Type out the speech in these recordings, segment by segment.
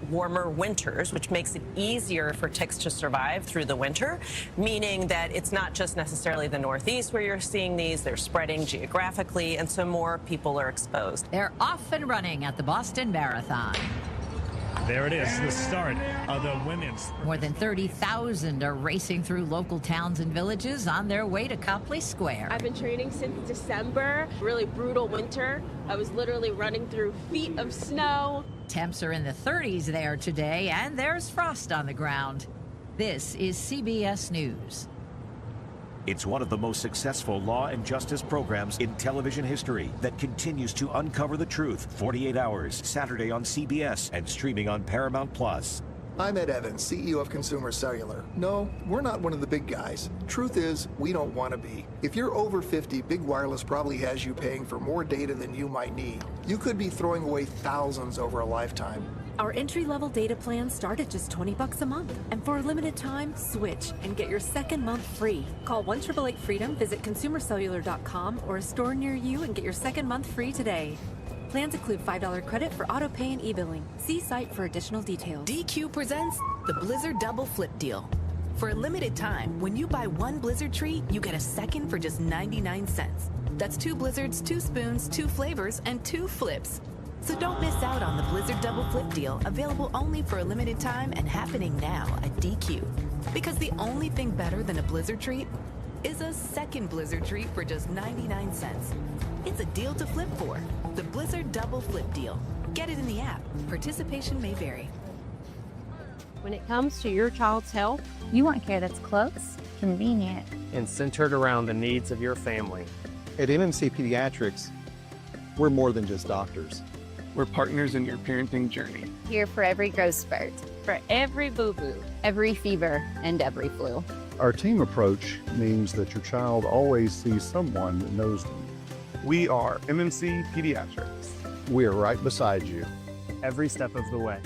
warmer winters, which makes it easier for ticks to survive through the winter, meaning that it's not just necessarily the Northeast where you're seeing these, they're spreading geographically, and so more people are exposed. They're off and running at the Boston Marathon. There it is, the start of the women's. More than 30,000 are racing through local towns and villages on their way to Copley Square. I've been training since December, really brutal winter. I was literally running through feet of snow. Temps are in the 30s there today, and there's frost on the ground. This is CBS News. It's one of the most successful law and justice programs in television history that continues to uncover the truth. 48 Hours, Saturday on CBS and streaming on Paramount Plus. I'm Ed Evans, CEO of Consumer Cellular. No, we're not one of the big guys. Truth is, we don't want to be. If you're over 50, Big Wireless probably has you paying for more data than you might need. You could be throwing away thousands over a lifetime. Our entry-level data plans start at just $20 a month. And for a limited time, switch and get your second month free. Call 1-888-FREEDOM, visit consumercellular.com or a store near you and get your second month free today. Plans include $5 credit for auto pay and e-billing. See site for additional details. DQ presents the Blizzard Double Flip Deal. For a limited time, when you buy one Blizzard treat, you get a second for just 99 cents. That's 2 Blizzards, 2 spoons, 2 flavors, and 2 flips. So don't miss out on the Blizzard Double Flip Deal, available only for a limited time and happening now at DQ. Because the only thing better than a Blizzard treat is a second Blizzard treat for just 99 cents. It's a deal to flip for. The Blizzard Double Flip Deal. Get it in the app. Participation may vary. When it comes to your child's health, you want care that's close, convenient, and centered around the needs of your family. At MMC Pediatrics, we're more than just doctors. We're partners in your parenting journey. Here for every growth spurt, for every boo-boo, every fever, and every flu. Our team approach means that your child always sees someone that knows them. We are MMC Pediatrics. We are right beside you. Every step of the way.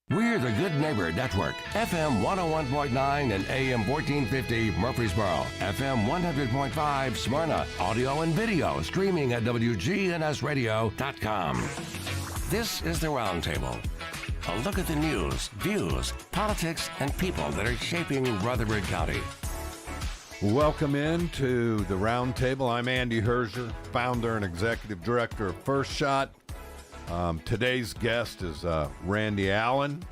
We're the Good Neighbor Network, FM 101.9 and AM 1450 Murfreesboro, FM 100.5 Smyrna, audio and video streaming at WGNSradio.com. This is the Roundtable. A look at the news, views, politics, and people that are shaping Rutherford County. Welcome into the Roundtable. I'm Andy Herzer, founder and executive director of First Shot. Today's guest is Randy Allen,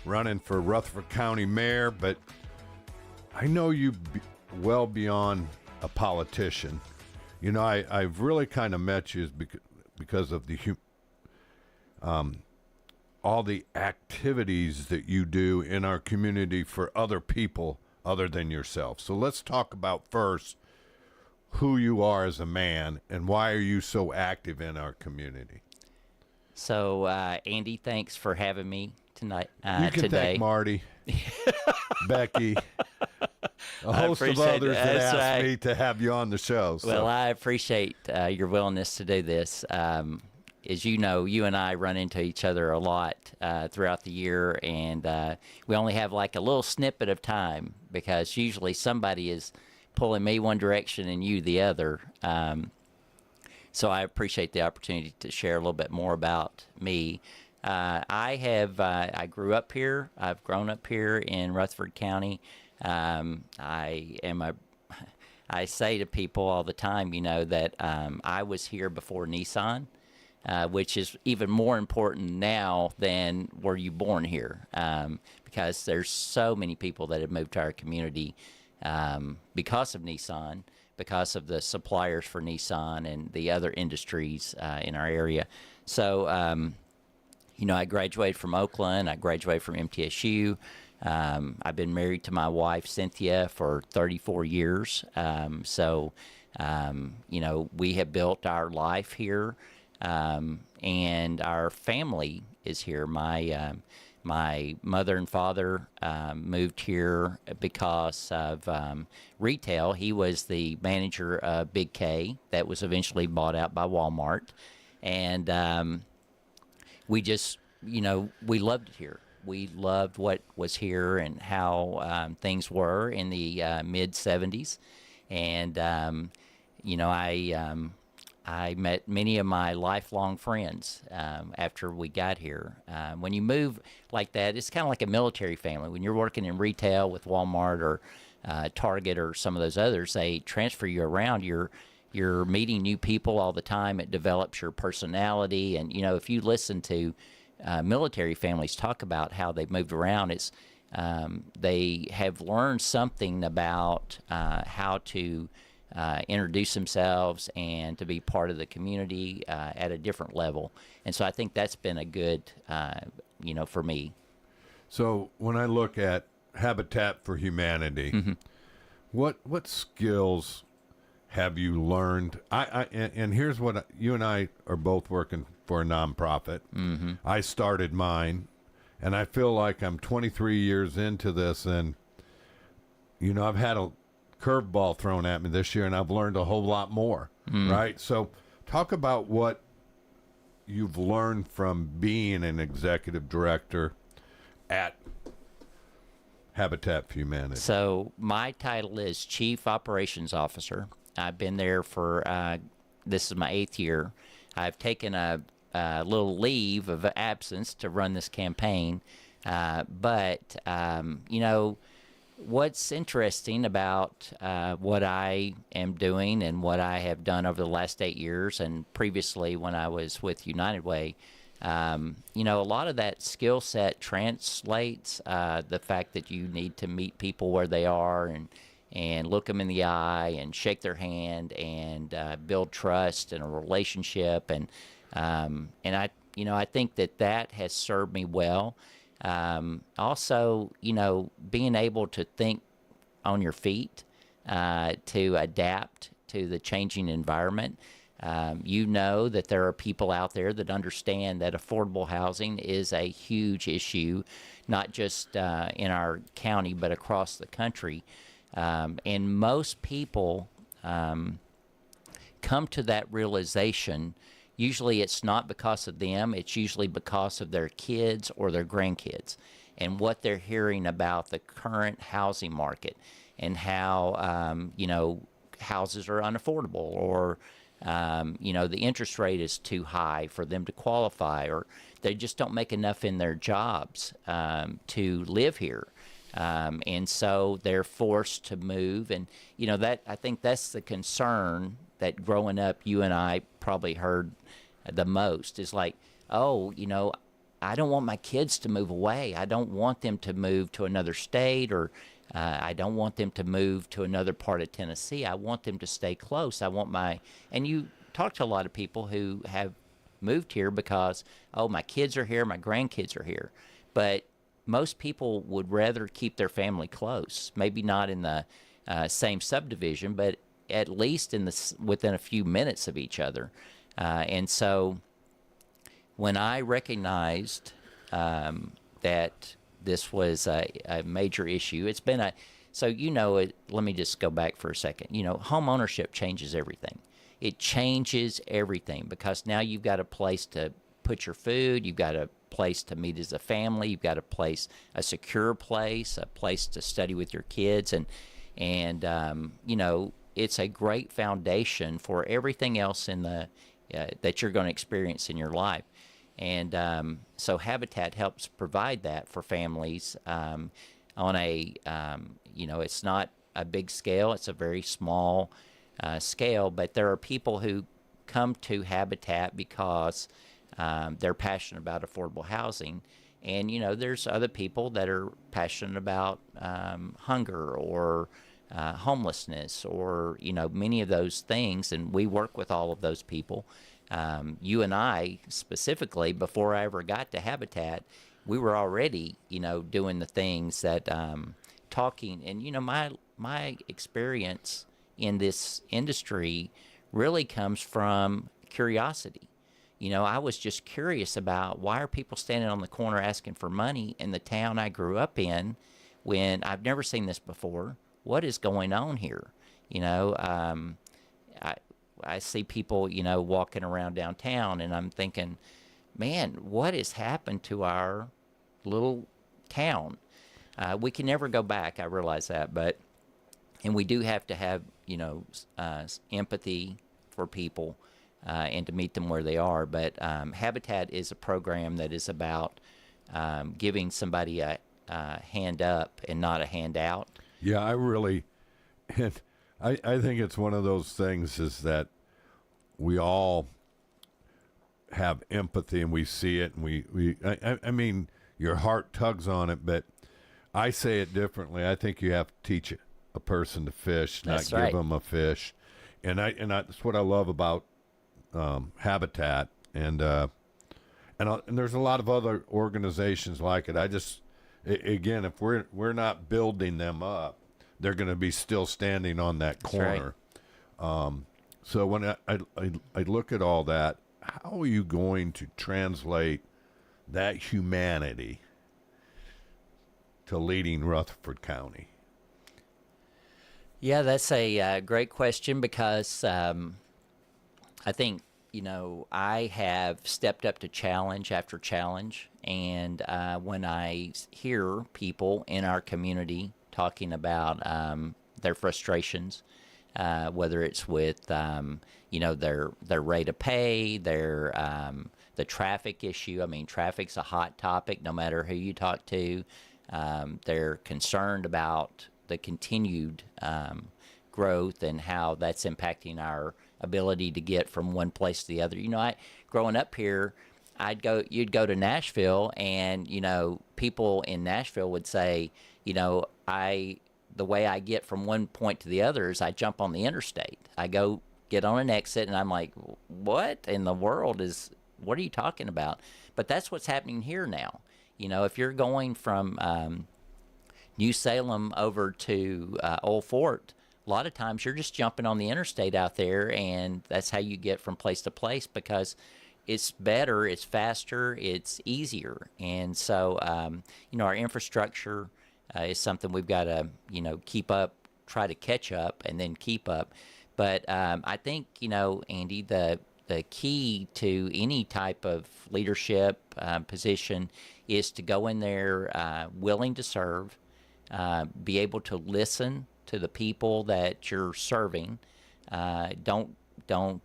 running for Rutherford County Mayor, but I know you well beyond a politician. You know, I've really kind of met you because of the all the activities that you do in our community for other people other than yourself. So let's talk about first who you are as a man and why are you so active in our community? So, Andy, thanks for having me tonight. You can thank Marty, Becky, a host of others that asked me to have you on the show. So. Well, I appreciate your willingness to do this. As you know, you and I run into each other a lot throughout the year, and we only have like a little snippet of time because usually somebody is pulling me one direction and you the other. So I appreciate the opportunity to share a little bit more about me. I grew up here. I've grown up here in Rutherford County. I say to people all the time, you know, that I was here before Nissan, which is even more important now than were you born here, because there's so many people that have moved to our community because of Nissan, because of the suppliers for Nissan and the other industries in our area. So, you know, I graduated from Oakland. I graduated from MTSU. I've been married to my wife, Cynthia, for 34 years. So, you know, we have built our life here, and our family is here. My mother and father moved here because of retail. He was the manager of Big K that was eventually bought out by Walmart. And we just, you know, we loved it here. We loved what was here and how things were in the mid-'70s. And I met many of my lifelong friends after we got here. When you move like that, it's kind of like a military family. When you're working in retail with Walmart or Target or some of those others, they transfer you around. You're meeting new people all the time. It develops your personality. And, if you listen to military families talk about how they've moved around, it's they have learned something about how to introduce themselves and to be part of the community at a different level. And so I think that's been a good, for me. So when I look at Habitat for Humanity, what skills have you learned? And here's what you and I are both working for a nonprofit. I started mine, and I feel like I'm 23 years into this, and I've had a curveball thrown at me this year, and I've learned a whole lot more. Right? So talk about what you've learned from being an executive director at Habitat for Humanity. So my title is Chief Operations Officer. I've been there for, this is my 8th year. I've taken a little leave of absence to run this campaign. But what's interesting about what I am doing and what I have done over the last 8 years and previously when I was with United Way, a lot of that skill set translates the fact that you need to meet people where they are and look them in the eye and shake their hand and build trust and a relationship. And I think that has served me well. Also, being able to think on your feet, to adapt to the changing environment. That there are people out there that understand that affordable housing is a huge issue, not just in our county, but across the country. And most people come to that realization. Usually it's not because of them, it's usually because of their kids or their grandkids and what they're hearing about the current housing market and how, houses are unaffordable or, the interest rate is too high for them to qualify or they just don't make enough in their jobs to live here. And so they're forced to move. And, I think that's the concern that growing up, you and I probably heard the most is like, I don't want my kids to move away. I don't want them to move to another state or I don't want them to move to another part of Tennessee. I want them to stay close. And you talk to a lot of people who have moved here because, my kids are here, my grandkids are here. But most people would rather keep their family close, maybe not in the same subdivision, but at least within a few minutes of each other. And so when I recognized that this was a major issue, it's been let me just go back for a second. Home ownership changes everything. It changes everything because now you've got a place to put your food, you've got a place to meet as a family, you've got a secure place, a place to study with your kids, and it's a great foundation for everything else that you're going to experience in your life. And so Habitat helps provide that for families on it's not a big scale. It's a very small scale, but there are people who come to Habitat because they're passionate about affordable housing. And, there's other people that are passionate about hunger or homelessness or, many of those things. And we work with all of those people. You and I specifically, before I ever got to Habitat, we were already, doing the things that talking. And, my experience in this industry really comes from curiosity. I was just curious about why are people standing on the corner asking for money in the town I grew up in when I've never seen this before. What is going on here? I see people, walking around downtown and I'm thinking, man, what has happened to our little town? We can never go back. I realize that, and we do have to have, empathy for people and to meet them where they are. But Habitat is a program that is about giving somebody a hand up and not a handout. Yeah, I really, and I think it's one of those things is that we all have empathy and we see it, and I mean, your heart tugs on it, but I say it differently. I think you have to teach a person to fish, not give them a fish, and that's what I love about Habitat, and there's a lot of other organizations like it. I just, again, if we're not building them up, they're going to be still standing on that corner. So when I look at all that, how are you going to translate that humanity to leading Rutherford County? Yeah, that's a great question because I think, I have stepped up to challenge after challenge. And when I hear people in our community talking about their frustrations, whether it's with, their rate of pay, the traffic issue. I mean, traffic's a hot topic no matter who you talk to. They're concerned about the continued growth and how that's impacting our ability to get from one place to the other. Growing up here, you'd go to Nashville, and people in Nashville would say, the way I get from one point to the other is I jump on the interstate. I go get on an exit, and I'm like, what in the world what are you talking about? But that's what's happening here now. If you're going from New Salem over to Old Fort, a lot of times you're just jumping on the interstate out there, and that's how you get from place to place because it's better, it's faster, it's easier. And so, our infrastructure is something we've got to, keep up, try to catch up, and then keep up. But I think, Andy, the key to any type of leadership position is to go in there willing to serve, be able to listen to the people that you're serving. I don't go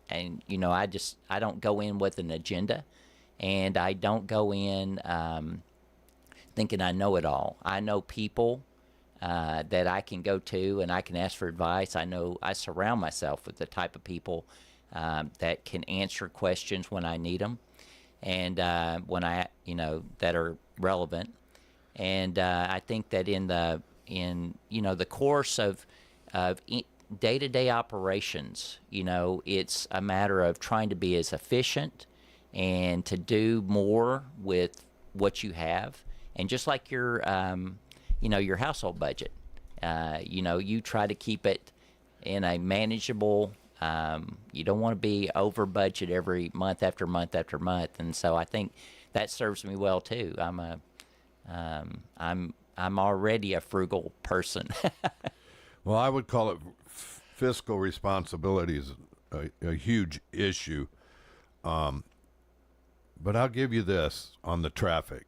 in with an agenda, and I don't go in thinking I know it all. I know people that I can go to and I can ask for advice. I surround myself with the type of people that can answer questions when I need them, and that are relevant. And I think that in the course of day-to-day operations, it's a matter of trying to be as efficient and to do more with what you have. And just like your household budget, you try to keep it in a manageable. You don't want to be over budget every month after month after month, and so I think that serves me well too. I'm already a frugal person. Well, I would call it fiscal responsibility is a huge issue. But I'll give you this on the traffic.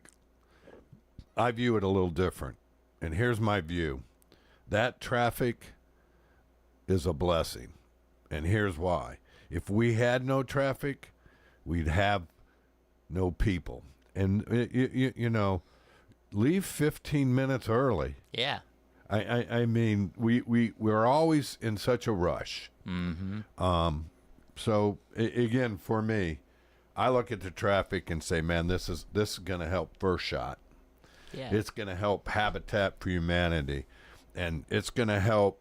I view it a little different. And here's my view. That traffic is a blessing. And here's why. If we had no traffic, we'd have no people. And, leave 15 minutes early. Yeah. I mean, we're always in such a rush. Mm-hmm. So again, for me, I look at the traffic and say, man, this is going to help First Shot. Yeah. It's going to help Habitat for Humanity, and it's going to help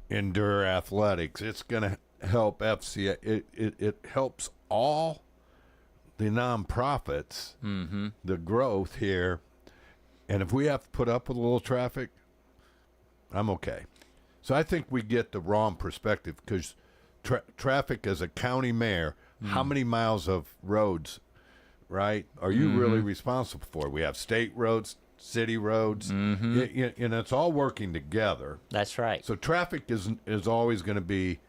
Endure Athletics. It's going to help FCA. It helps all the nonprofits, mm-hmm. the growth here. And if we have to put up with a little traffic, I'm okay. So I think we get the wrong perspective because traffic as a county mayor, how many miles of roads, right, are you really responsible for? We have state roads, city roads, and it's all working together. That's right. So traffic is always going to be,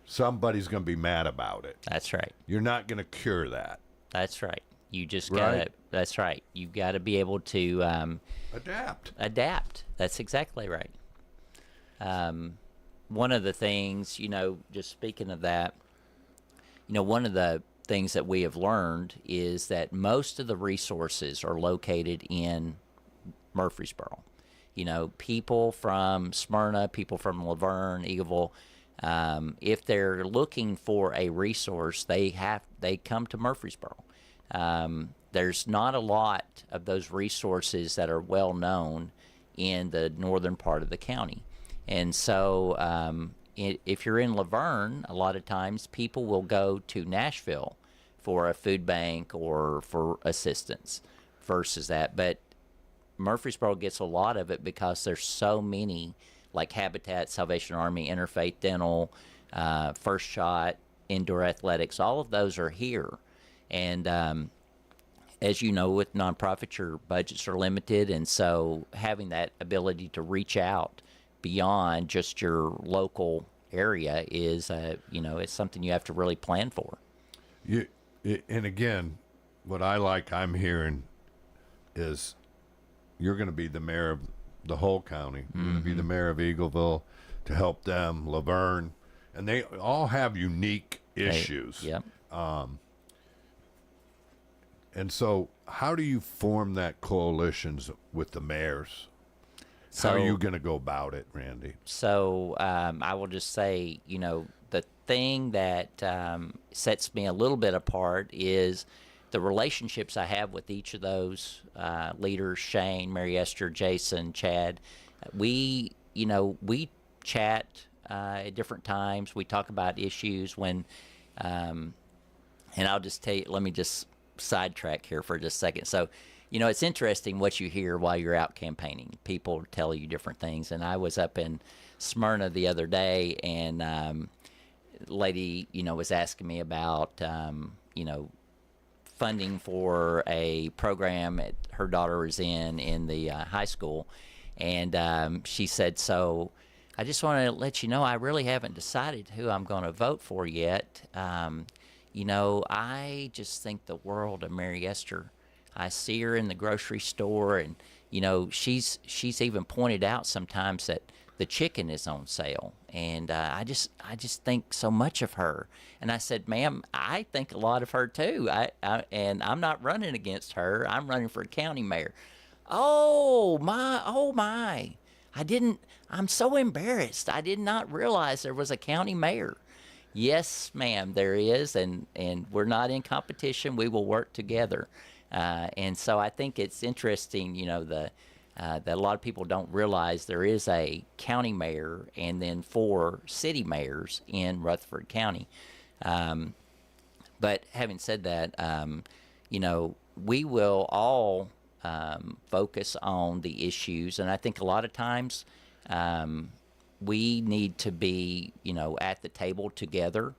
somebody's going to be mad about it. That's right. You're not going to cure that. That's right. You just got to, that's right. You've got to be able to adapt. Adapt. That's exactly right. one of the things, just speaking of that, one of the things that we have learned is that most of the resources are located in Murfreesboro. People from Smyrna, people from Laverne, Eagleville, if they're looking for a resource, they come to Murfreesboro. There's not a lot of those resources that are well known in the northern part of the county. And so if you're in Laverne, a lot of times people will go to Nashville for a food bank or for assistance versus that. But Murfreesboro gets a lot of it because there's so many, like Habitat, Salvation Army, Interfaith Dental, First Shot, Indoor Athletics. All of those are here. And as you know, with nonprofits, your budgets are limited. And so having that ability to reach out beyond just your local area is, it's something you have to really plan for. And again, what I'm hearing is you're going to be the mayor of the whole county. You're going to be the mayor of Eagleville to help them, Laverne, and they all have unique issues. Yep. And so how do you form that coalitions with the mayors? How are you going to go about it, Randy? So I will just say, the thing that sets me a little bit apart is the relationships I have with each of those leaders, Shane, Mary Esther, Jason, Chad. We chat at different times. We talk about issues when, and I'll just tell you, let me just sidetrack here for just a second. So, it's interesting what you hear while you're out campaigning. People tell you different things. And I was up in Smyrna the other day, and a lady, was asking me about, funding for a program her daughter is in the high school. And she said, so I just want to let you know I really haven't decided who I'm going to vote for yet. I just think the world of Mary Esther. I see her in the grocery store, and, she's even pointed out sometimes that the chicken is on sale. And I just think so much of her. And I said, ma'am, I think a lot of her too. And I'm not running against her. I'm running for county mayor. Oh my. I'm so embarrassed. I did not realize there was a county mayor. Yes, ma'am, there is. And we're not in competition. We will work together. And so I think it's interesting, that a lot of people don't realize there is a county mayor and then 4 city mayors in Rutherford County. But having said that, we will all focus on the issues. And I think a lot of times we need to be, at the table together.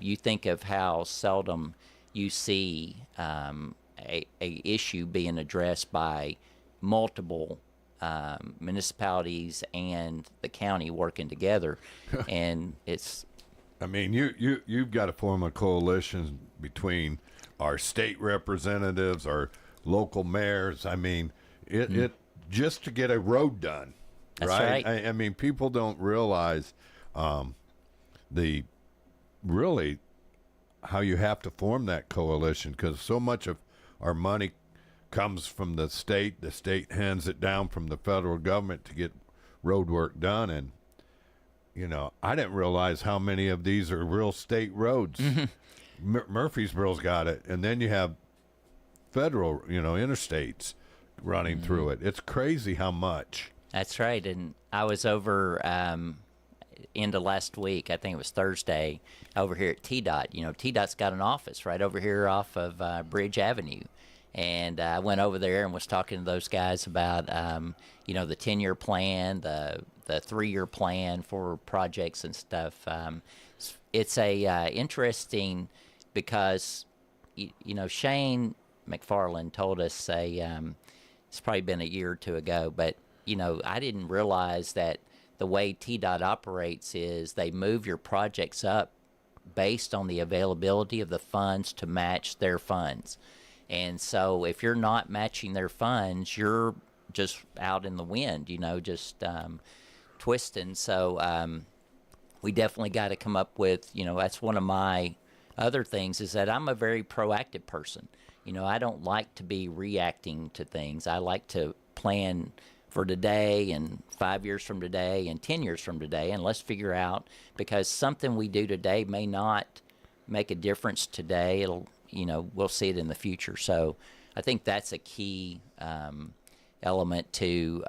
You think of how seldom you see a issue being addressed by multiple municipalities and the county working together, and it's. I mean, you've got to form a coalition between our state representatives, our local mayors. I mean, it just to get a road done. That's right. right. I mean, people don't realize the really how you have to form that coalition, because so much of our money comes from the state. The state hands it down from the federal government to get road work done. And, I didn't realize how many of these are real state roads. Murfreesboro's got it. And then you have federal, interstates running through it. It's crazy how much. That's right. And I was over end of last week, I think it was Thursday, over here at TDOT. TDOT's got an office right over here off of Bridge Avenue. And I went over there and was talking to those guys about, the 10-year plan, the 3-year plan for projects and stuff. It's interesting because, Shane McFarland told us, it's probably been a year or two ago, but, I didn't realize that the way TDOT operates is they move your projects up based on the availability of the funds to match their funds. And so if you're not matching their funds, you're just out in the wind, just twisting. So we definitely got to come up with, that's one of my other things is that I'm a very proactive person. I don't like to be reacting to things. I like to plan for today and 5 years from today and 10 years from today, and let's figure out, because something we do today may not make a difference today. It'll, we'll see it in the future. So I think that's a key element to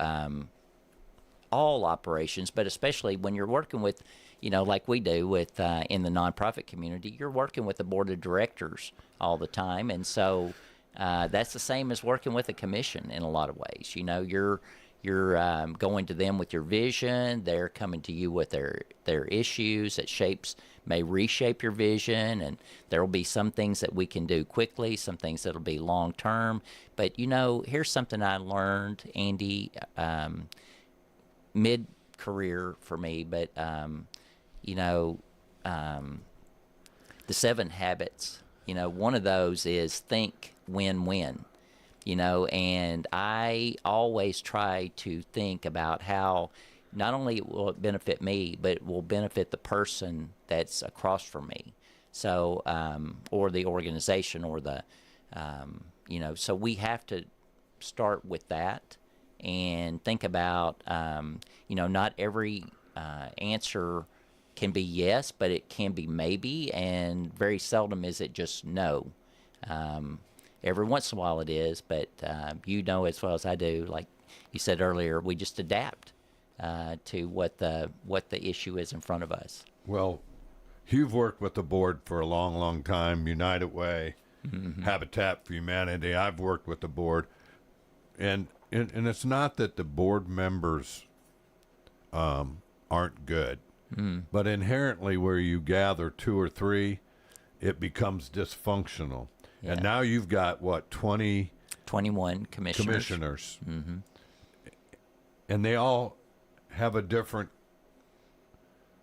all operations, but especially when you're working with, like we do with in the nonprofit community, you're working with the board of directors all the time, and so that's the same as working with a commission in a lot of ways. You're going to them with your vision. They're coming to you with their issues that may reshape your vision, and there will be some things that we can do quickly, some things that'll be long term. But here's something I learned, Andy, mid-career for me, but the 7 habits, one of those is think win-win, and I always try to think about how not only will it benefit me, but it will benefit the person that's across from me. So, or the organization or the, so we have to start with that and think about, not every answer can be yes, but it can be maybe, and very seldom is it just no. Every once in a while it is, but as well as I do, like you said earlier, we just adapt to what the issue is in front of us. Well, you've worked with the board for a long, long time, United Way, Habitat for Humanity. I've worked with the board, and it's not that the board members aren't good, but inherently where you gather 2 or 3, it becomes dysfunctional. Yeah. And now you've got, 21 commissioners. Mm-hmm. And they all have a different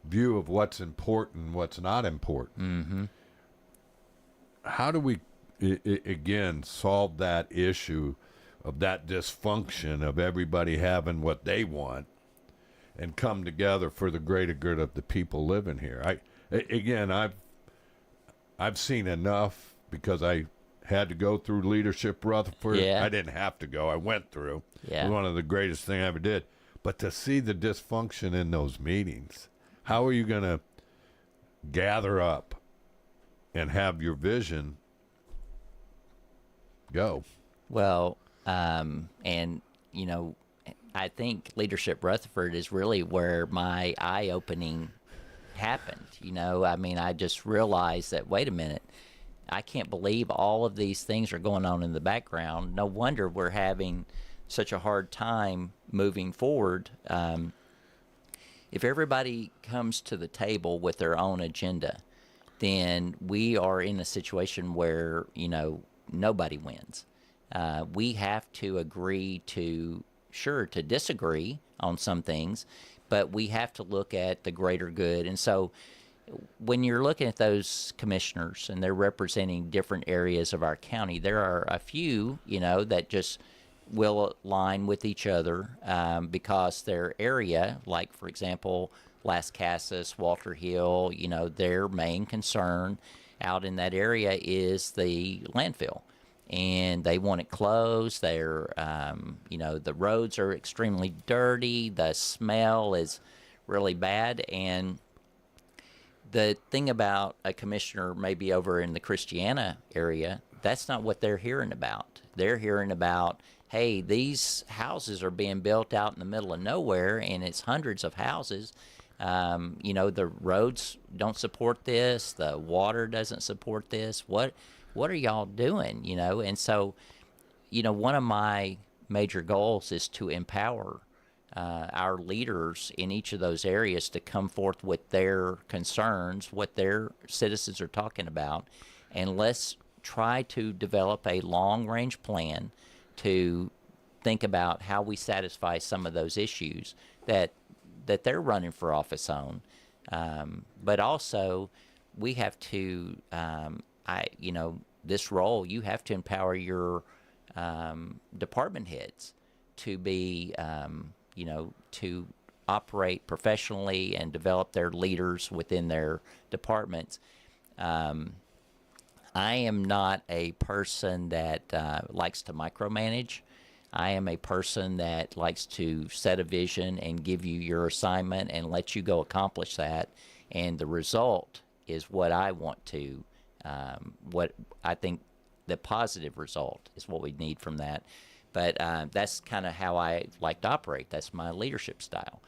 view of what's important and what's not important. Mm-hmm. How do we, again, solve that issue of that dysfunction of everybody having what they want and come together for the greater good of the people living here? I've seen enough, because I had to go through leadership Rutherford. Yeah. I didn't have to go. I went through. Yeah. It was one of the greatest things I ever did. But to see the dysfunction in those meetings, how are you going to gather up and have your vision go? Well, I think Leadership Rutherford is really where my eye-opening happened. I just realized that, wait a minute, I can't believe all of these things are going on in the background. No wonder we're having such a hard time moving forward. If everybody comes to the table with their own agenda, then we are in a situation where, nobody wins. We have to agree to disagree on some things, but we have to look at the greater good. And so when you're looking at those commissioners and they're representing different areas of our county, there are a few, that just will align with each other because their area, like, for example, Las Casas, Walter Hill, their main concern out in that area is the landfill. And they want it closed. They're, the roads are extremely dirty. The smell is really bad. And the thing about a commissioner maybe over in the Christiana area, that's not what they're hearing about. They're hearing about, hey, these houses are being built out in the middle of nowhere, and it's hundreds of houses. The roads don't support this. The water doesn't support this. What are y'all doing? And so, one of my major goals is to empower our leaders in each of those areas to come forth with their concerns, what their citizens are talking about, and let's try to develop a long-range plan to think about how we satisfy some of those issues that they're running for office on. But also, we have to, this role, you have to empower your department heads to be, to operate professionally and develop their leaders within their departments. I am not a person that likes to micromanage. I am a person that likes to set a vision and give you your assignment and let you go accomplish that. And the result is what I want to, what I think the positive result is what we need from that. But that's kind of how I like to operate. That's my leadership style.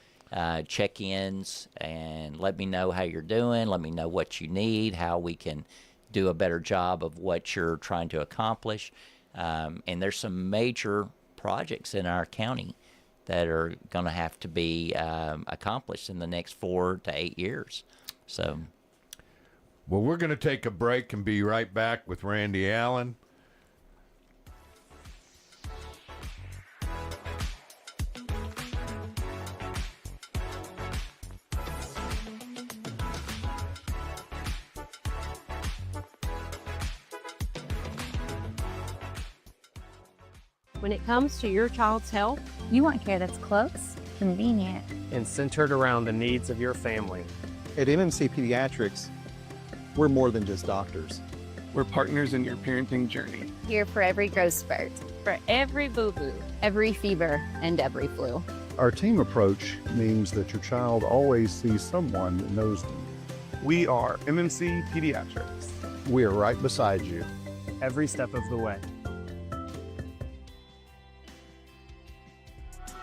Check-ins and let me know how you're doing. Let me know what you need, how we can do a better job of what you're trying to accomplish. And there's some major projects in our county that are going to have to be accomplished in the next 4 to 8 years. So, well, we're going to take a break and be right back with Randy Allen. When it comes to your child's health, you want care that's close, convenient, and centered around the needs of your family. At MMC Pediatrics, we're more than just doctors. We're partners in your parenting journey. Here for every growth spurt, for every boo-boo, every fever, and every flu. Our team approach means that your child always sees someone that knows them. We are MMC Pediatrics. We are right beside you. Every step of the way.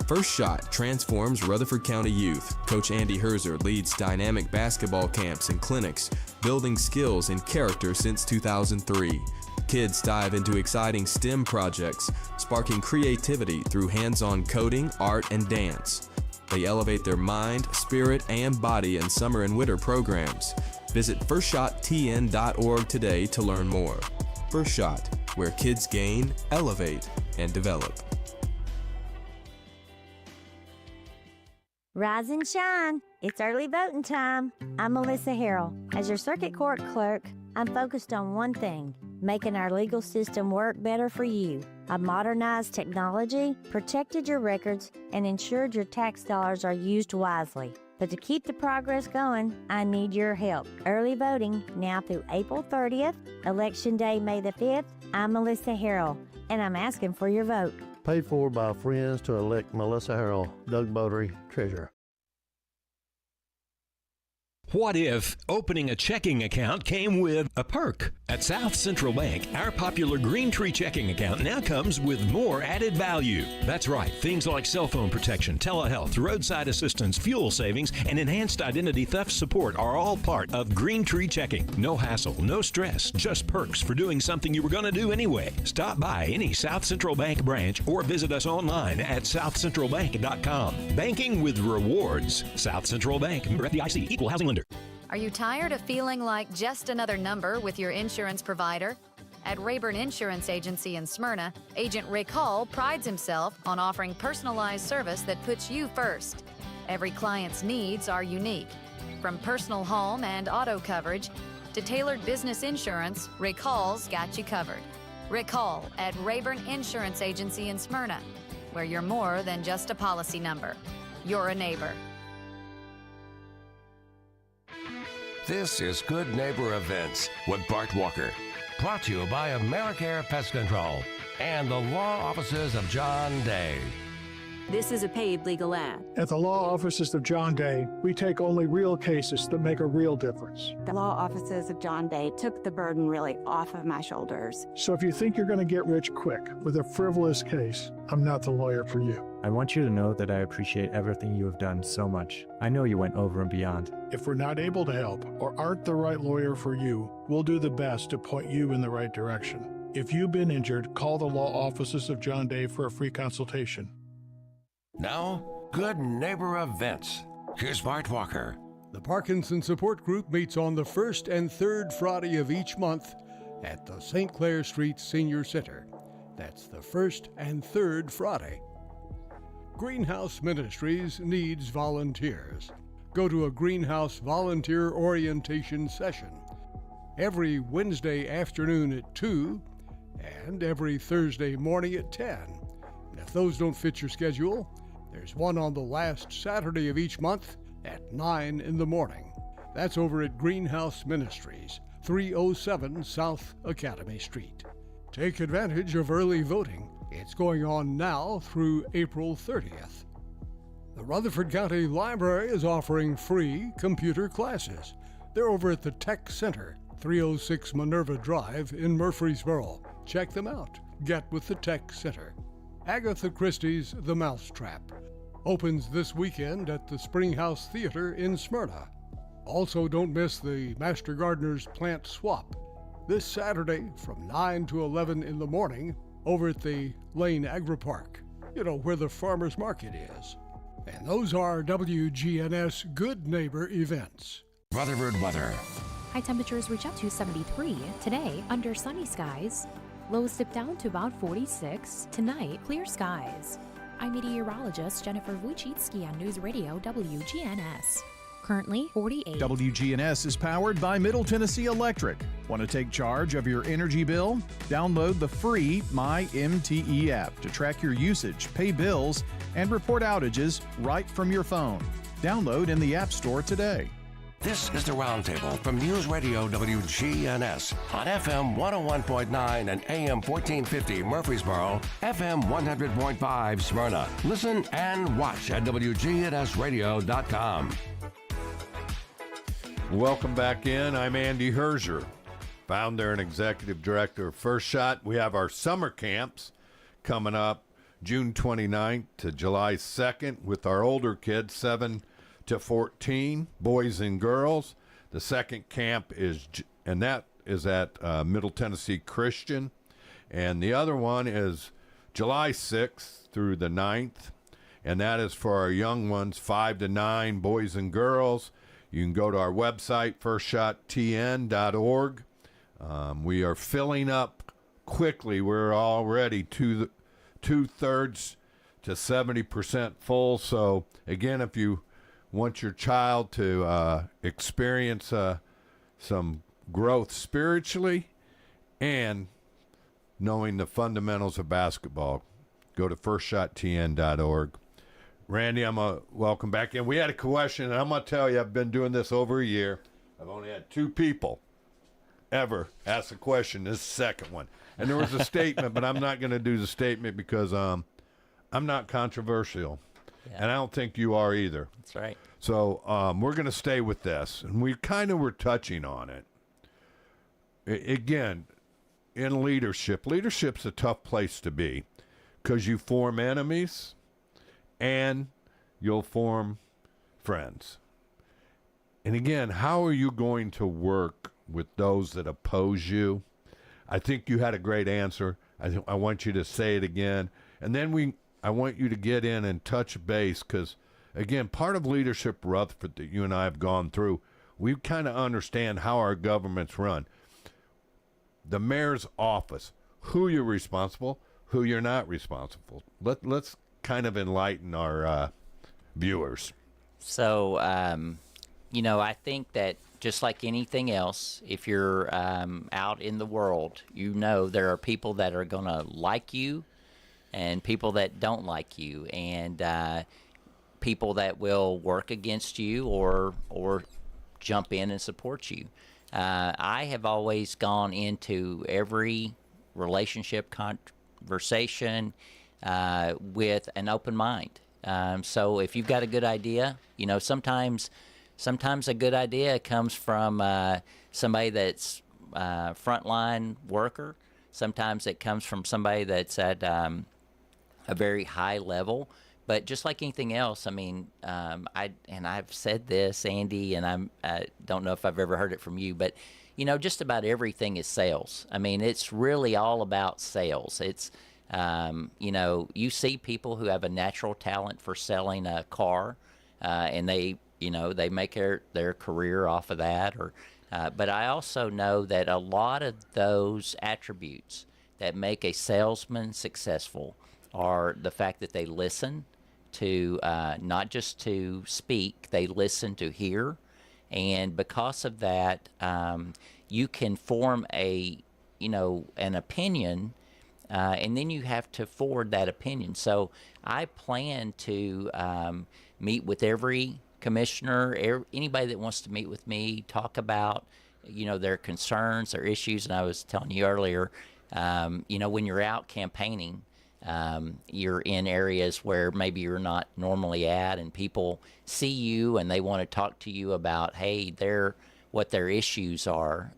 First Shot transforms Rutherford County youth. Coach Andy Herzer leads dynamic basketball camps and clinics, building skills and character since 2003. Kids dive into exciting STEM projects, sparking creativity through hands-on coding, art, and dance. They elevate their mind, spirit, and body in summer and winter programs. Visit FirstShotTN.org today to learn more. First Shot, where kids gain, elevate, and develop. Rise and shine. It's early voting time. I'm Melissa Harrell. As your circuit court clerk, I'm focused on one thing, making our legal system work better for you. I've modernized technology, protected your records, and ensured your tax dollars are used wisely. But to keep the progress going, I need your help. Early voting now through April 30th, Election Day, May the 5th. I'm Melissa Harrell, and I'm asking for your vote. Paid for by friends to elect Melissa Harrell, Doug Bodery, Treasurer. What if opening a checking account came with a perk? At South Central Bank, our popular Green Tree checking account now comes with more added value. That's right, things like cell phone protection, telehealth, roadside assistance, fuel savings, and enhanced identity theft support are all part of Green Tree checking. No hassle, no stress, just perks for doing something you were going to do anyway. Stop by any South Central Bank branch or visit us online at southcentralbank.com. Banking with rewards. South Central Bank, member FDIC, equal housing lender. Are you tired of feeling like just another number with your insurance provider? At Rayburn Insurance Agency in Smyrna, Agent Rick Hall prides himself on offering personalized service that puts you first. Every client's needs are unique. From personal home and auto coverage to tailored business insurance, Rick Hall's got you covered. Rick Hall at Rayburn Insurance Agency in Smyrna, where you're more than just a policy number. You're a neighbor. This is Good Neighbor Events with Bart Walker. Brought to you by AmeriCare Pest Control and the law offices of John Day. This is a paid legal ad. At the law offices of John Day, we take only real cases that make a real difference. The law offices of John Day took the burden really off of my shoulders. So if you think you're going to get rich quick with a frivolous case, I'm not the lawyer for you. I want you to know that I appreciate everything you have done so much. I know you went over and beyond. If we're not able to help or aren't the right lawyer for you, we'll do the best to point you in the right direction. If you've been injured, call the law offices of John Day for a free consultation. Now, Good Neighbor Events. Here's Bart Walker. The Parkinson Support Group meets on the first and third Friday of each month at the St. Clair Street Senior Center. That's the first and third Friday. Greenhouse Ministries needs volunteers. Go to a Greenhouse volunteer orientation session every Wednesday afternoon at 2 and every Thursday morning at 10. And if those don't fit your schedule, There's one on the last Saturday of each month at 9 in the morning. That's over at Greenhouse Ministries, 307 South Academy Street. Take advantage of early voting. It's going on now through April 30th. The Rutherford County Library is offering free computer classes. They're over at the Tech Center, 306 Minerva Drive in Murfreesboro. Check them out. Get with the Tech Center. Agatha Christie's The Mousetrap opens this weekend at the Springhouse Theater in Smyrna. Also, don't miss the Master Gardener's Plant Swap this Saturday from 9 to 11 in the morning over at the Lane Agri-Park, where the farmer's market is. And those are WGNS Good Neighbor events. Rutherford weather. High temperatures reach up to 73. Today, under sunny skies. Lows dip down to about 46. Tonight, clear skies. I'm meteorologist Jennifer Wojcicki on News Radio WGNS. Currently 48. WGNS is powered by Middle Tennessee Electric. Want to take charge of your energy bill? Download the free MyMTE app to track your usage, pay bills, and report outages right from your phone. Download in the App Store today. This is the Roundtable from News Radio WGNS on FM 101.9 and AM 1450 Murfreesboro, FM 100.5 Smyrna. Listen and watch at WGNSradio.com. Welcome back in. I'm Andy Herzer, founder and executive director of First Shot. We have our summer camps coming up June 29th to July 2nd with our older kids, 7 to 14, boys and girls. The second camp is at Middle Tennessee Christian. And the other one is July 6th through the 9th. And that is for our young ones, 5 to 9, boys and girls. You can go to our website, firstshottn.org. We are filling up quickly. We're already two-thirds to 70% full. So, again, if you want your child to experience some growth spiritually and knowing the fundamentals of basketball, go to firstshottn.org. Randy, I'm going to welcome back in. We had a question, and I'm going to tell you, I've been doing this over a year. I've only had 2 people ever ask a question, this second one. And there was a statement, but I'm not going to do the statement because I'm not controversial. Yeah. And I don't think you are either. That's right. So we're going to stay with this. And we kind of were touching on it. Again, in leadership's a tough place to be because you form enemies and you'll form friends. And again, how are you going to work with those that oppose you? I think you had a great answer. I want you to say it again. And then I want you to get in and touch base because, again, part of leadership, Rutherford, that you and I have gone through, we kind of understand how our government's run. The mayor's office, who you're responsible, who you're not responsible. Let's kind of enlighten our viewers. So, I think that just like anything else, if you're out in the world, there are people that are going to like you and people that don't like you, and people that will work against you or jump in and support you. I have always gone into every relationship conversation with an open mind. So if you've got a good idea, sometimes a good idea comes from somebody that's frontline worker. Sometimes it comes from somebody that's at a very high level. But just like anything else, I've said this, Andy, and I don't know if I've ever heard it from you, but just about everything is sales. It's really all about sales. It's you see people who have a natural talent for selling a car, and they make their career off of that. But I also know that a lot of those attributes that make a salesman successful are the fact that they listen to, not just to speak, they listen to hear. And because of that, you can form an opinion and then you have to forward that opinion. So I plan to meet with every commissioner, anybody that wants to meet with me, talk about, their concerns, their issues. And I was telling you earlier, when you're out campaigning, you're in areas where maybe you're not normally at, and people see you and they want to talk to you about, hey, what their issues are.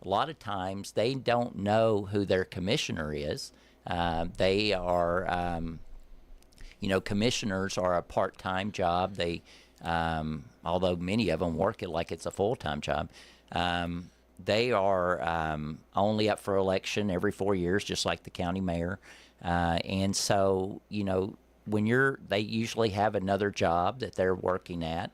A lot of times they don't know who their commissioner is. They are, commissioners are a part-time job. They, although many of them work it like it's a full-time job, they are only up for election every 4 years, just like the county mayor. And so, when they usually have another job that they're working at.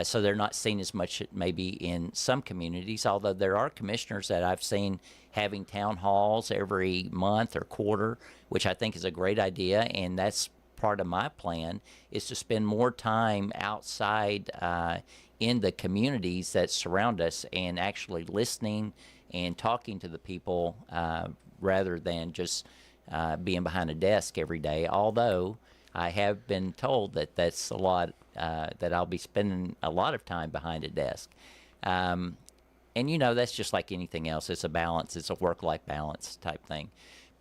So they're not seen as much maybe in some communities, although there are commissioners that I've seen having town halls every month or quarter, which I think is a great idea. And that's part of my plan, is to spend more time outside in the communities that surround us and actually listening and talking to the people rather than just being behind a desk every day. Although I have been told that that's a lot, that I'll be spending a lot of time behind a desk. And, that's just like anything else. It's a balance. It's a work-life balance type thing.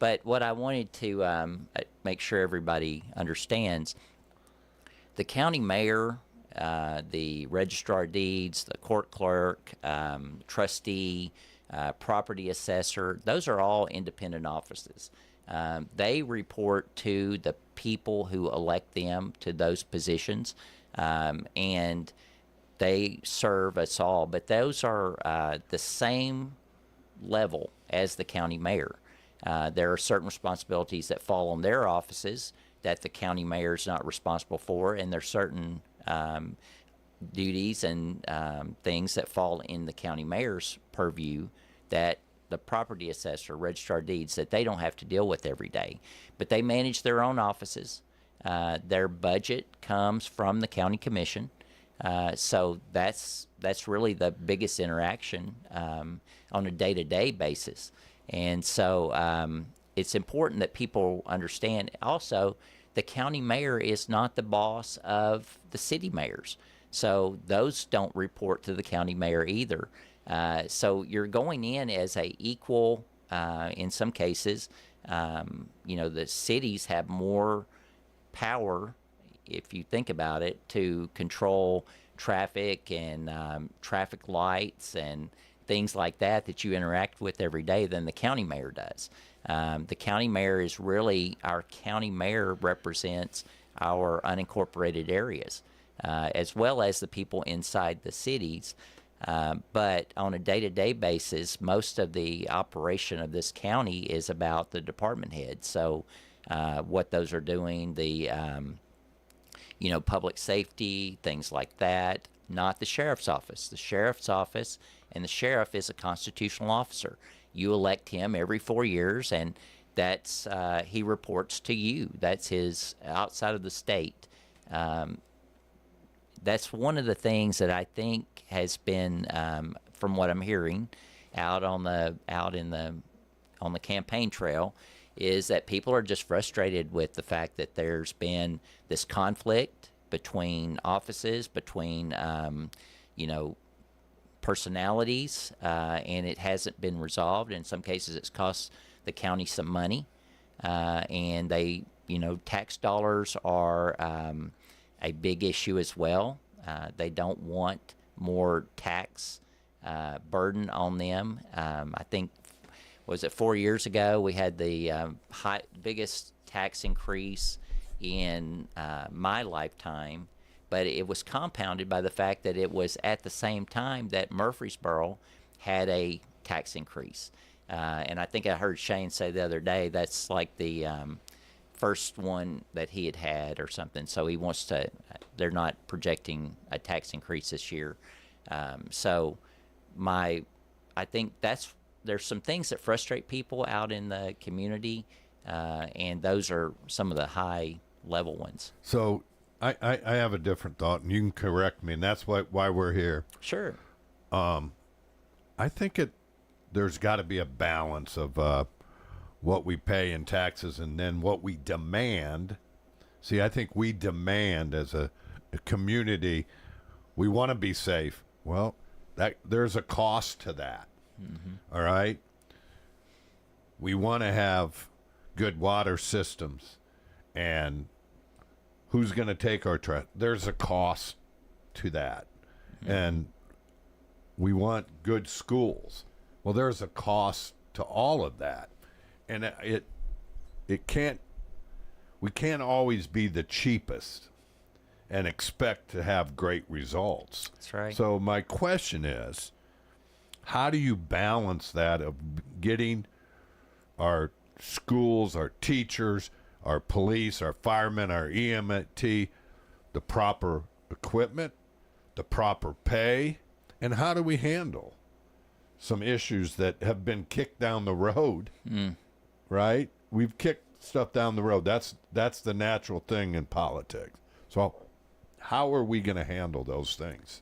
But what I wanted to make sure everybody understands, the county mayor, the registrar of deeds, the court clerk, trustee, property assessor, those are all independent offices. They report to the people who elect them to those positions, and they serve us all. But those are the same level as the county mayor. There are certain responsibilities that fall on their offices that the county mayor is not responsible for, and there's certain duties and things that fall in the county mayor's purview that the property assessor, registrar of deeds, that they don't have to deal with every day. But they manage their own offices. Their budget comes from the county commission. So that's really the biggest interaction on a day-to-day basis. And so it's important that people understand. Also, the county mayor is not the boss of the city mayors. So those don't report to the county mayor either. So you're going in as a equal, in some cases, the cities have more power, if you think about it, to control traffic and traffic lights and things like that you interact with every day than the county mayor does. The county mayor is really, our county mayor represents our unincorporated areas, as well as the people inside the cities. But on a day-to-day basis, most of the operation of this county is about the department heads. So what those are doing, the public safety, things like that, not the sheriff's office. The sheriff's office, and the sheriff is a constitutional officer. You elect him every 4 years, and that's he reports to you. That's his outside of the state. That's one of the things that I think has been, from what I'm hearing, out on the campaign trail, is that people are just frustrated with the fact that there's been this conflict between offices, between personalities, and it hasn't been resolved. In some cases, it's cost the county some money, and they, tax dollars are a big issue as well. They don't want more tax burden on them. I think, was it 4 years ago, we had the biggest tax increase in my lifetime, but it was compounded by the fact that it was at the same time that Murfreesboro had a tax increase. And I think I heard Shane say the other day that's like the first one that he had or something. So he wants to, they're not projecting a tax increase this year. I think there's some things that frustrate people out in the community, and those are some of the high level ones. So I have a different thought, and you can correct me, and that's why we're here. Sure. I think there's got to be a balance of what we pay in taxes and then what we demand. See, I think we demand as a community, we want to be safe. Well, there's a cost to that. All right? We want to have good water systems, and who's going to take our trash? There's a cost to that. And we want good schools. Well, there's a cost to all of that. And we can't always be the cheapest and expect to have great results. That's right. So my question is, how do you balance that of getting our schools, our teachers, our police, our firemen, our EMT, the proper equipment, the proper pay, and how do we handle some issues that have been kicked down the road, right? We've kicked stuff down the road. That's the natural thing in politics. So how are we going to handle those things?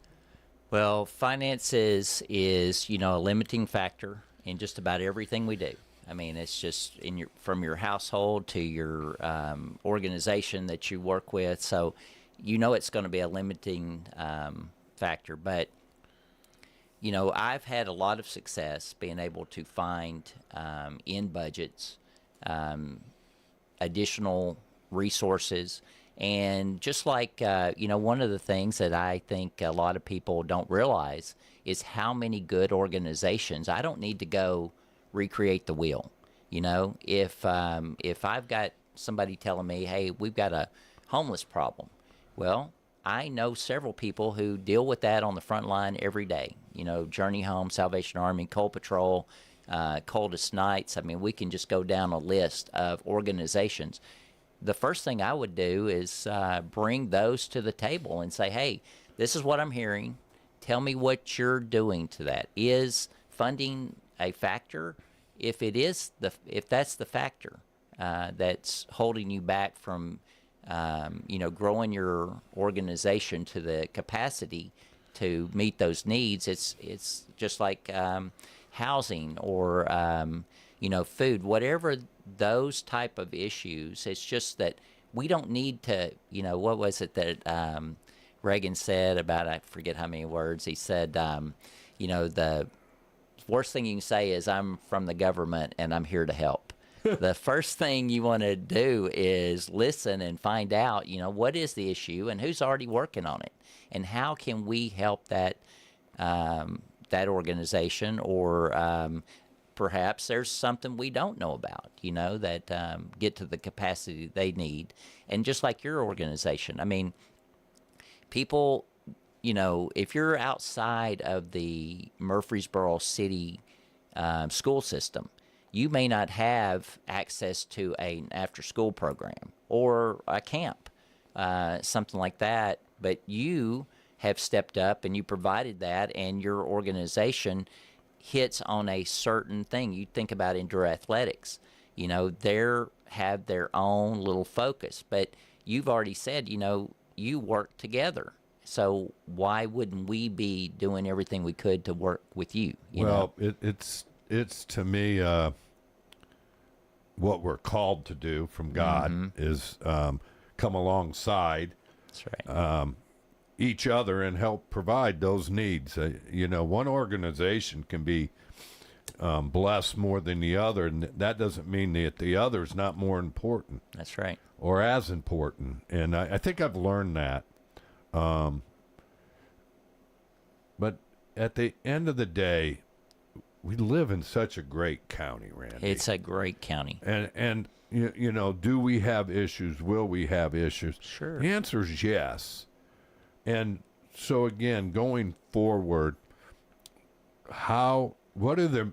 Well, finances is, a limiting factor in just about everything we do. I mean, it's just from your household to your organization that you work with. So, it's going to be a limiting factor. But, I've had a lot of success being able to find in budgets additional resources. And just like, one of the things that I think a lot of people don't realize is how many good organizations. I don't need to go recreate the wheel. If I've got somebody telling me, hey, we've got a homeless problem, well, I know several people who deal with that on the front line every day. Journey Home, Salvation Army, Coal Patrol, Coldest Nights. I mean, we can just go down a list of organizations. The first thing I would do is bring those to the table and say, hey, this is what I'm hearing. Tell me what you're doing to that. Is funding a factor? If that's the factor that's holding you back from, growing your organization to the capacity to meet those needs, it's just like housing or, food, whatever those type of issues. It's just that we don't need to, what was it that Reagan said about, I forget how many words, he said, the worst thing you can say is I'm from the government and I'm here to help. The first thing you want to do is listen and find out, what is the issue and who's already working on it, and how can we help that that organization, or perhaps there's something we don't know about, that get to the capacity they need. And just like your organization, I mean, people, if you're outside of the Murfreesboro City school system, you may not have access to an after-school program or a camp, something like that, but you have stepped up and you provided that, and your organization hits on a certain thing. You think about indoor athletics, they have their own little focus, but you've already said, you work together. So why wouldn't we be doing everything we could to work with you? It's to me, what we're called to do from God is come alongside That's right. Each other and help provide those needs. One organization can be blessed more than the other, and that doesn't mean that the other's not more important. That's right. Or as important. And I think I've learned that. But at the end of the day, we live in such a great county, Randy. It's a great county. And do we have issues? Will we have issues? Sure. The answer is yes. And so again, going forward, what are the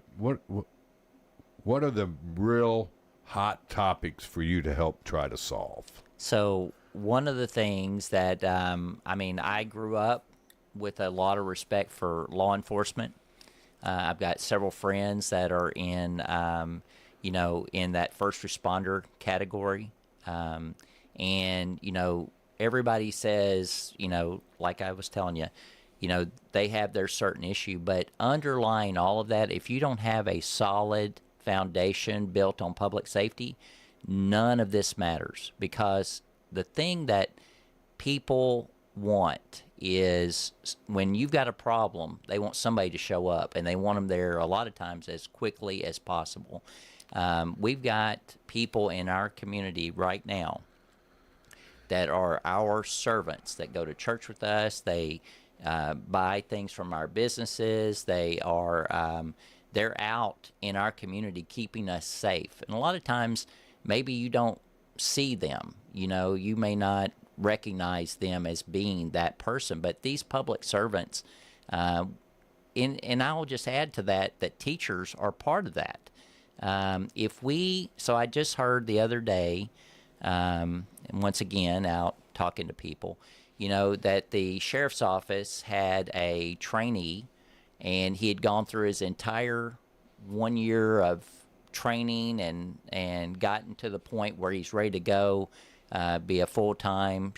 real hot topics for you to help try to solve? So one of the things that I grew up with a lot of respect for law enforcement. I've got several friends that are in in that first responder category, and everybody says, like I was telling you, they have their certain issue, but underlying all of that, if you don't have a solid foundation built on public safety, none of this matters, because the thing that people want is when you've got a problem, they want somebody to show up, and they want them there a lot of times as quickly as possible. We've got people in our community right now that are our servants that go to church with us. They buy things from our businesses. They are they're out in our community keeping us safe. And a lot of times, maybe you don't see them. You know, you may not recognize them as being that person, but these public servants, and I'll just add to that teachers are part of that. So I just heard the other day, and once again out talking to people, you know, that the sheriff's office had a trainee, and he had gone through his entire 1 year of training and gotten to the point where he's ready to go be a full-time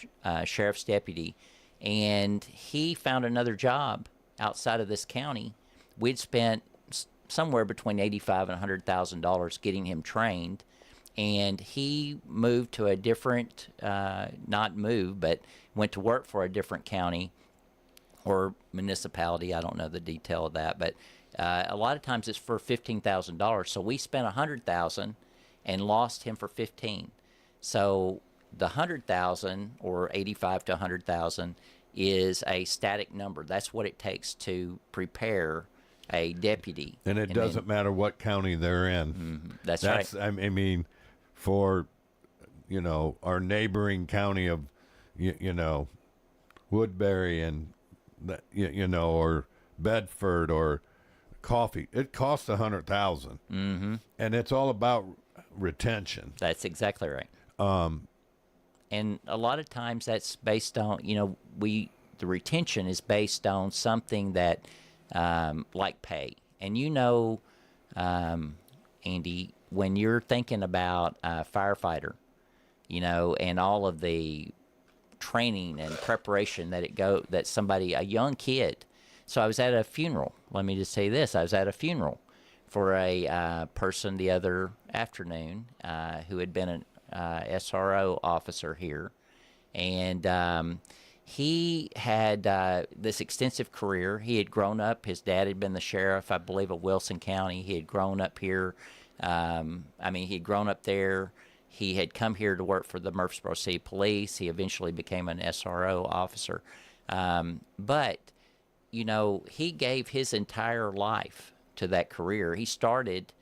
sheriff's deputy, and he found another job outside of this county. We'd spent somewhere between $85,000 and $100,000 getting him trained, and he moved to a different, not moved, but went to work for a different county or municipality. I don't know the detail of that, but a lot of times it's for $15,000. So we spent $100,000 and lost him for $15,000. So the $100,000 or $85,000 to $100,000 is a static number. That's what it takes to prepare a deputy. And it doesn't matter what county they're in. Mm-hmm. That's right. I mean, for, you know, our neighboring county of, you know, Woodbury and, you know, or Bedford or Coffee, it costs $100,000. Mm-hmm. And it's all about retention. That's exactly right. And a lot of times that's based on, you know, the retention is based on something that, like pay. And you know, Andy, when you're thinking about a firefighter, you know, and all of the training and preparation that somebody, a young kid. So I was at a funeral. Let me just say this. I was at a funeral for a person the other afternoon who had been an SRO officer here. And he had this extensive career. He had grown up. His dad had been the sheriff, I believe, of Wilson County. He had grown up here. He had grown up there. He had come here to work for the Murfreesboro City Police. He eventually became an SRO officer. But, you know, he gave his entire life to that career. He started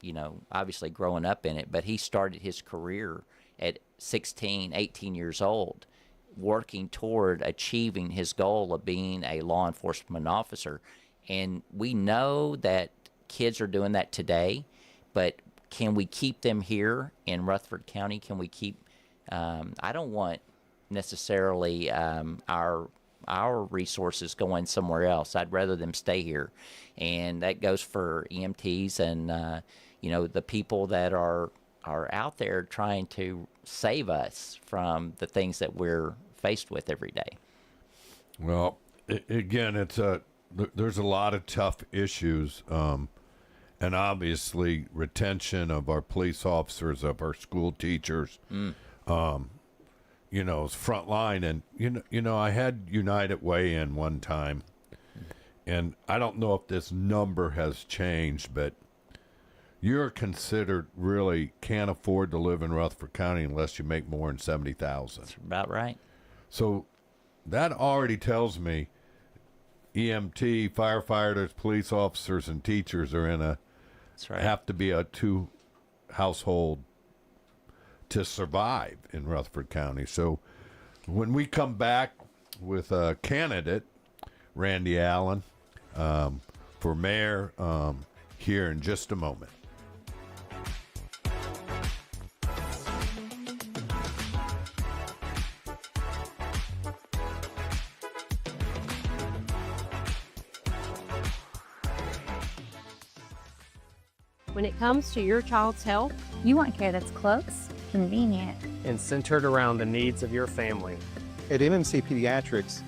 you know, obviously growing up in it, but he started his career at 16, 18 years old, working toward achieving his goal of being a law enforcement officer. And we know that kids are doing that today, but can we keep them here in Rutherford County? Can we keep, I don't want necessarily our resources going somewhere else. I'd rather them stay here. And that goes for EMTs and, you know, the people that are out there trying to save us from the things that we're faced with every day. Well, again, there's a lot of tough issues, and obviously retention of our police officers, of our school teachers, you know, is front line. And you know, I had United weigh in one time, and I don't know if this number has changed, but you're considered really can't afford to live in Rutherford County unless you make more than $70,000. That's about right. So that already tells me EMT, firefighters, police officers, and teachers are have to be a two household to survive in Rutherford County. So when we come back with a candidate, Randy Allen, for mayor, here in just a moment. When it comes to your child's health, you want care that's close, convenient, and centered around the needs of your family. At MMC Pediatrics,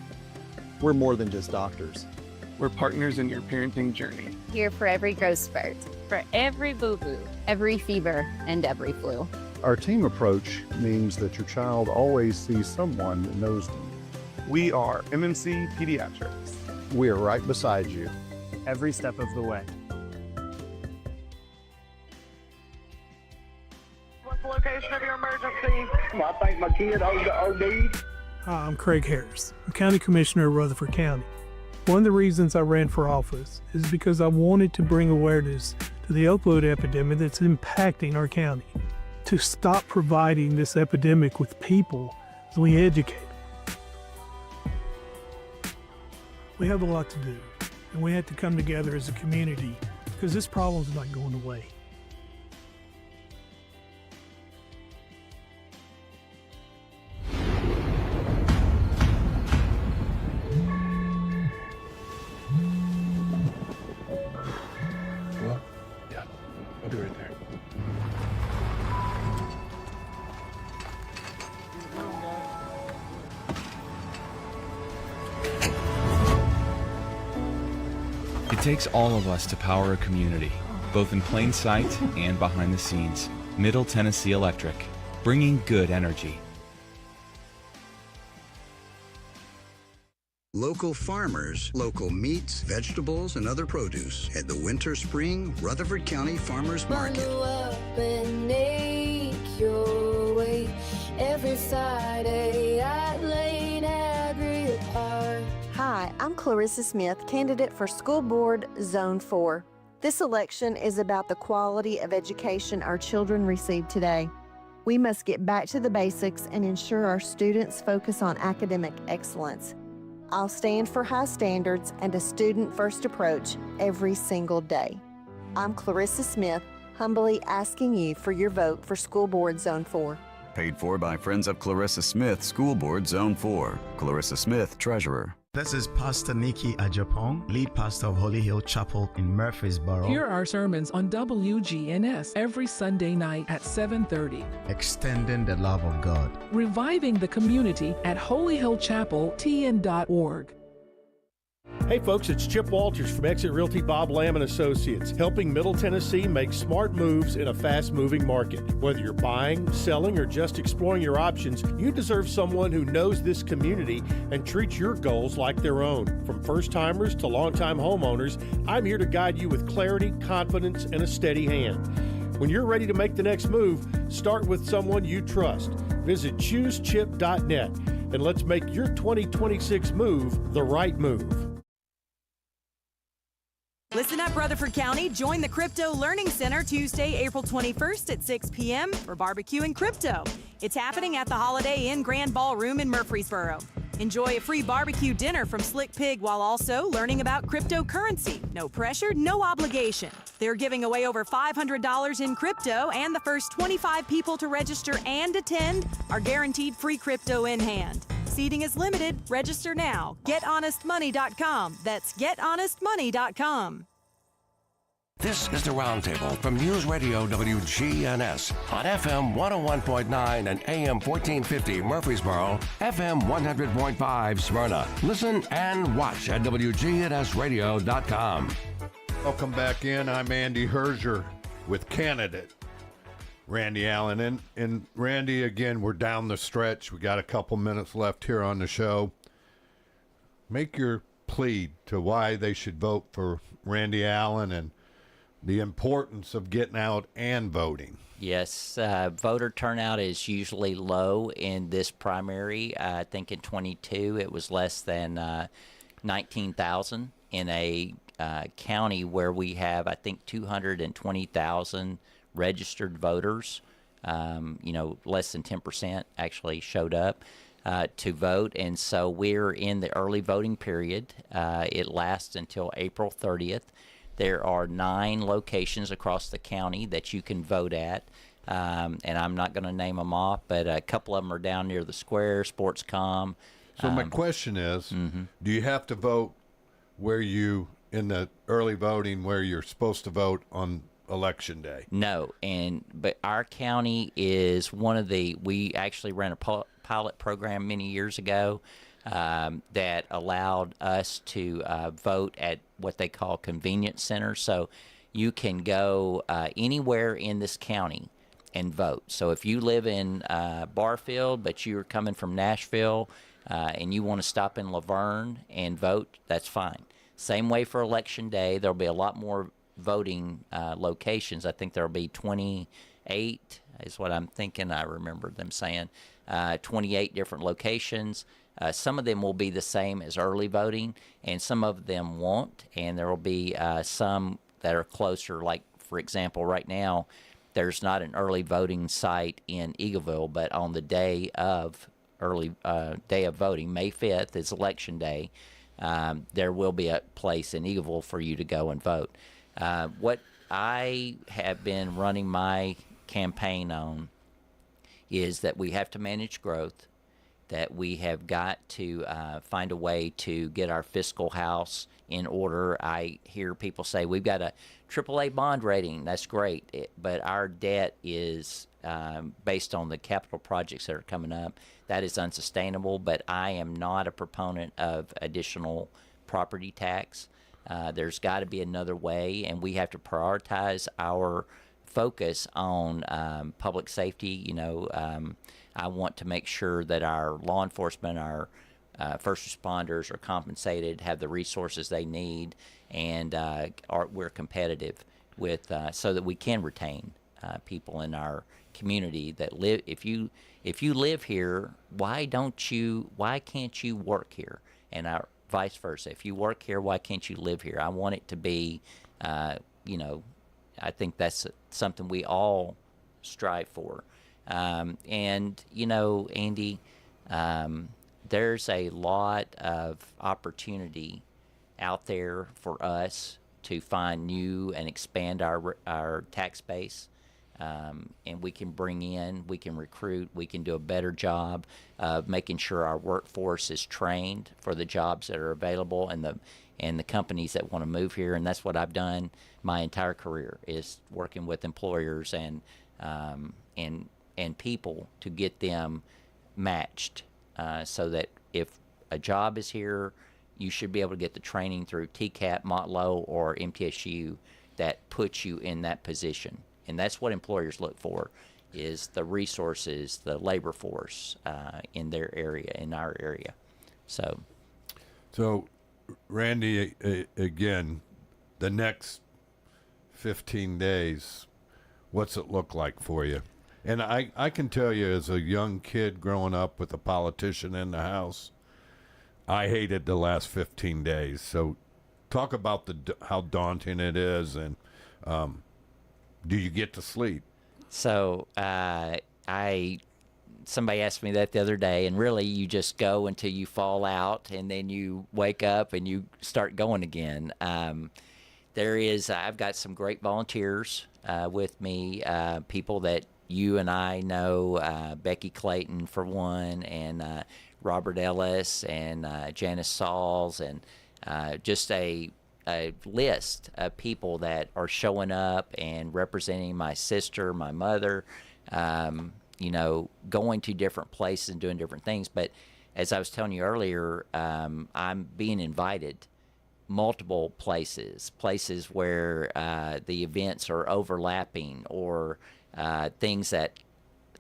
we're more than just doctors. We're partners in your parenting journey. Here for every growth spurt, for every boo-boo, every fever, and every flu. Our team approach means that your child always sees someone that knows them. We are MMC Pediatrics. We are right beside you every step of the way. What's the location of your emergency? I think my kid OD'd. Hi, I'm Craig Harris. I'm County Commissioner of Rutherford County. One of the reasons I ran for office is because I wanted to bring awareness to the opioid epidemic that's impacting our county. To stop providing this epidemic with people as we educate them. We have a lot to do, and we have to come together as a community because this problem's not going away. I'll be right there. It takes all of us to power a community, both in plain sight and behind the scenes. Middle Tennessee Electric, bringing good energy. Local farmers, local meats, vegetables, and other produce at the Winter Spring Rutherford County Farmers Market. Up and make your way every Friday at Lane Agri Park. Hi, I'm Clarissa Smith, candidate for School Board Zone 4. This election is about the quality of education our children receive today. We must get back to the basics and ensure our students focus on academic excellence. I'll stand for high standards and a student-first approach every single day. I'm Clarissa Smith, humbly asking you for your vote for School Board Zone 4. Paid for by Friends of Clarissa Smith, School Board Zone 4. Clarissa Smith, Treasurer. This is Pastor Nikki Ajapong, lead pastor of Holy Hill Chapel in Murfreesboro. Here are sermons on WGNS every Sunday night at 7:30. Extending the love of God. Reviving the community at holyhillchapeltn.org. Hey folks, it's Chip Walters from Exit Realty Bob Lamb & Associates, helping Middle Tennessee make smart moves in a fast-moving market. Whether you're buying, selling, or just exploring your options, you deserve someone who knows this community and treats your goals like their own. From first-timers to long-time homeowners, I'm here to guide you with clarity, confidence, and a steady hand. When you're ready to make the next move, start with someone you trust. Visit choosechip.net and let's make your 2026 move the right move. Listen up, Rutherford County. Join the Crypto Learning Center Tuesday, April 21st at 6 p.m. for barbecue and crypto. It's happening at the Holiday Inn Grand Ballroom in Murfreesboro. Enjoy a free barbecue dinner from Slick Pig while also learning about cryptocurrency. No pressure, no obligation. They're giving away over $500 in crypto, and the first 25 people to register and attend are guaranteed free crypto in hand. Seating is limited. Register now. GetHonestMoney.com. That's GetHonestMoney.com. This is the Roundtable from News Radio WGNS on FM 101.9 and AM 1450 Murfreesboro, FM 100.5 Smyrna. Listen and watch at WGNSradio.com. Welcome back in. I'm Andy Herzer with candidate Randy Allen. And Randy, again, we're down the stretch. We got a couple minutes left here on the show. Make your plea to why they should vote for Randy Allen and the importance of getting out and voting. Yes, voter turnout is usually low in this primary. I think in 22 it was less than 19,000 in a county where we have, I think, 220,000 registered voters. Less than 10% actually showed up to vote, and so we're in the early voting period. It lasts until April 30th. There are 9 locations across the county that you can vote at, and I'm not going to name them off, but a couple of them are down near the square, Sportscom. So my question is, do you have to vote in the early voting where you're supposed to vote on Election Day? No, but our county is one of we actually ran a pilot program many years ago that allowed us to vote at what they call convenience centers. So you can go anywhere in this county and vote. So if you live in Barfield, but you're coming from Nashville and you want to stop in Laverne and vote, that's fine. Same way for Election Day. There'll be a lot more voting locations. I think there'll be 28 is what I'm thinking. I remember them saying 28 different locations. Some of them will be the same as early voting, and some of them won't. And there will be some that are closer. Like, for example, right now, there's not an early voting site in Eagleville, but on the day of day of voting, May 5th is Election Day. There will be a place in Eagleville for you to go and vote. What I have been running my campaign on is that we have to manage growth, that we have got to find a way to get our fiscal house in order. I hear people say we've got a AAA bond rating. That's great, but our debt is based on the capital projects that are coming up. That is unsustainable, but I am not a proponent of additional property tax. There's got to be another way, and we have to prioritize our focus on public safety. I want to make sure that our law enforcement, our first responders are compensated, have the resources they need, and we're competitive with so that we can retain people in our community that live. If you live here, why can't you work here? And vice versa. If you work here, why can't you live here? I want it to be, I think that's something we all strive for. And, Andy, there's a lot of opportunity out there for us to find new and expand our tax base. And we can we can recruit, we can do a better job of making sure our workforce is trained for the jobs that are available and the companies that want to move here. And that's what I've done my entire career, is working with employers and people to get them matched so that if a job is here, you should be able to get the training through TCAP, Motlow, or MTSU that puts you in that position. And that's what employers look for, is the resources, the labor force in their area, in our area. So Randy, again, the next 15 days, what's it look like for you? And I can tell you, as a young kid growing up with a politician in the house, I hated the last 15 days. So talk about how daunting it is, and do you get to sleep? So somebody asked me that the other day, and really you just go until you fall out, and then you wake up and you start going again. I've got some great volunteers with me, people that you and I know, Becky Clayton for one, and Robert Ellis, and Janice Sauls, and just a list of people that are showing up and representing my sister, my mother, going to different places and doing different things. But as I was telling you earlier, I'm being invited multiple places where the events are overlapping, or things that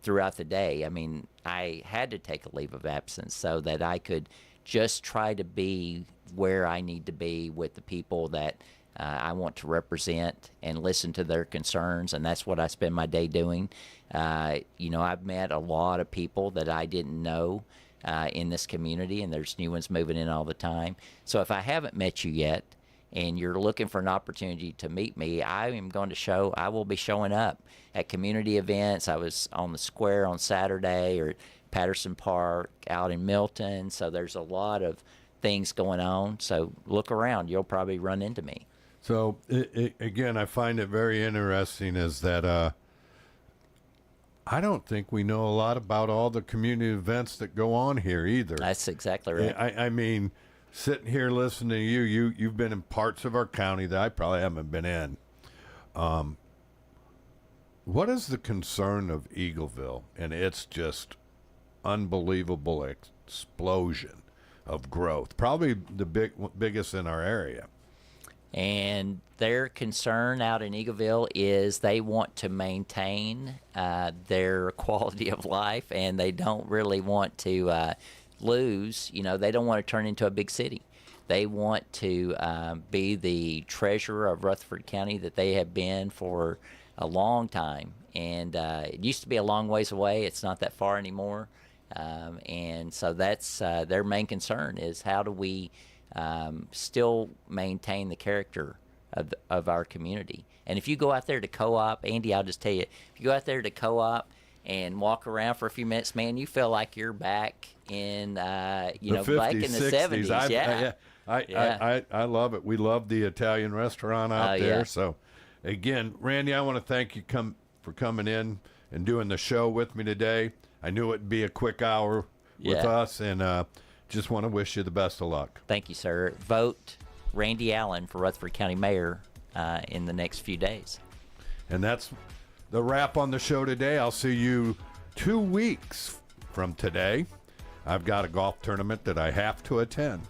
throughout the day. I mean, I had to take a leave of absence so that I could just try to be where I need to be with the people that I want to represent and listen to their concerns, and that's what I spend my day doing. I've met a lot of people that I didn't know in this community, and there's new ones moving in all the time. So if I haven't met you yet and you're looking for an opportunity to meet me, I will be showing up at community events. I was on the square on Saturday, or Patterson Park out in Milton. So there's a lot of things going on. So look around. You'll probably run into me. So, again, I find it very interesting is that I don't think we know a lot about all the community events that go on here either. That's exactly right. I mean, sitting here listening to you've been in parts of our county that I probably haven't been in. What is the concern of Eagleville and its just unbelievable explosion of growth, probably the biggest in our area. And their concern out in Eagleville is they want to maintain their quality of life, and they don't really want to lose. They don't want to turn into a big city. They want to be the treasurer of Rutherford County that they have been for a long time. And it used to be a long ways away. It's not that far anymore. And so that's their main concern is how do we still maintain the character of our community. And if you go out there to co-op, Andy, I'll just tell you, if you go out there to co-op and walk around for a few minutes, man, you feel like you're back in, back in the 70s. I love it. We love the Italian restaurant out there. Yeah. So, again, Randy, I want to thank you for coming in and doing the show with me today. I knew it'd be a quick hour with us, and just want to wish you the best of luck. Thank you, sir. Vote Randy Allen for Rutherford County Mayor in the next few days. And that's the wrap on the show today. I'll see you 2 weeks from today. I've got a golf tournament that I have to attend.